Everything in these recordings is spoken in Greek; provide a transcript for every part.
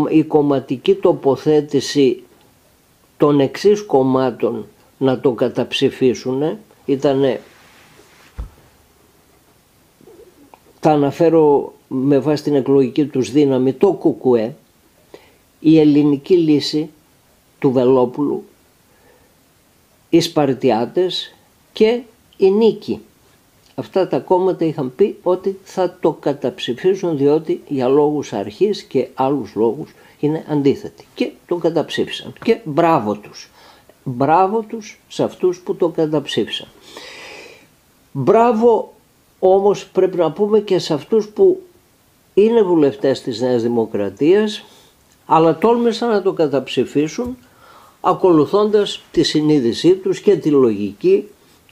η κομματική τοποθέτηση των εξής κομμάτων να το καταψηφίσουν ήταν, θα αναφέρω με βάση την εκλογική τους δύναμη, το ΚΚΕ, η ελληνική λύση του Βελόπουλου, οι Σπαρτιάτες και η Νίκη. Αυτά τα κόμματα είχαν πει ότι θα το καταψηφίσουν, διότι για λόγους αρχής και άλλους λόγους είναι αντίθετοι, και το καταψήφισαν, και μπράβο τους. Μπράβο τους σε αυτούς που το καταψήφισαν. Μπράβο όμως πρέπει να πούμε και σε αυτούς που είναι βουλευτές της Νέας Δημοκρατίας, αλλά τόλμησαν να το καταψηφίσουν ακολουθώντας τη συνείδησή τους και τη λογική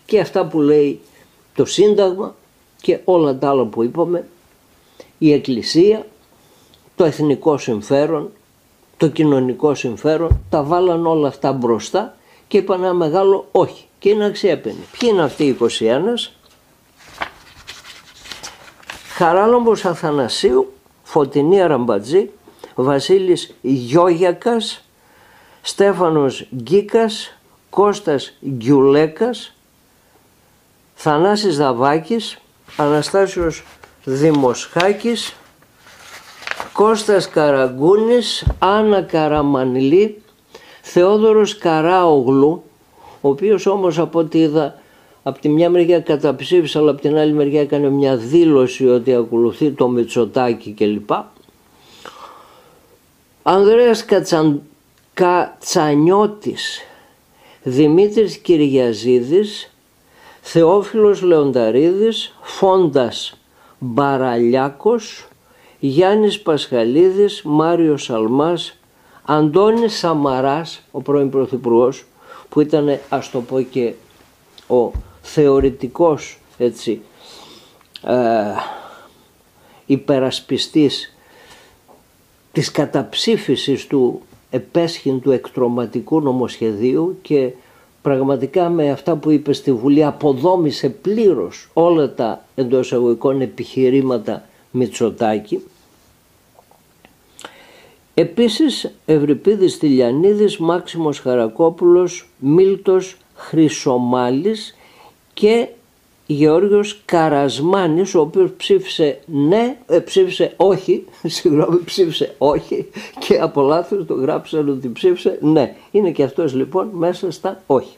και αυτά που λέει το Σύνταγμα και όλα τα άλλα που είπαμε, η Εκκλησία, το εθνικό συμφέρον, το κοινωνικό συμφέρον, τα βάλαν όλα αυτά μπροστά και είπαν ένα μεγάλο όχι και είναι αξιέπαινοι. Ποιοι είναι αυτοί οι 21? Χαράλαμπος Αθανασίου, Φωτεινή Αραμπατζή, Βασίλης Γιώγιακας, Στέφανος Γκίκας, Κώστας Γκιουλέκας, Θανάσης Δαβάκης, Αναστάσιος Δημοσχάκης, Κώστας Καραγκούνης, Άννα Καραμανλή, Θεόδωρος Καράογλου, ο οποίος όμως από ό,τι είδα από τη μια μεριά καταψήφισε, αλλά από την άλλη μεριά έκανε μια δήλωση ότι ακολουθεί το Μητσοτάκη κλπ. Ανδρέας Κατσανιώτης, Δημήτρης Κυριαζίδης, Θεόφιλος Λεονταρίδης, Φόντας Μπαραλιάκος, Γιάννης Πασχαλίδης, Μάριος Σαλμάς, Αντώνης Σαμαράς, ο πρώην Πρωθυπουργός, που ήταν, ας το πω, και ο θεωρητικός έτσι υπερασπιστής της καταψήφισης του επέσχυντου εκτρωματικού νομοσχεδίου και πραγματικά με αυτά που είπε στη Βουλή αποδόμησε πλήρως όλα τα εντός εισαγωγικών επιχειρήματα Μητσοτάκη. Επίσης Ευρυπίδης Τηλιανίδης, Μάξιμος Χαρακόπουλος, Μίλτος Χρυσομάλης και Γεώργιος Καρασμάνης, ο οποίος ψήφισε όχι και από λάθος το γράψαν ότι ψήφισε ναι. Είναι και αυτός λοιπόν μέσα στα όχι.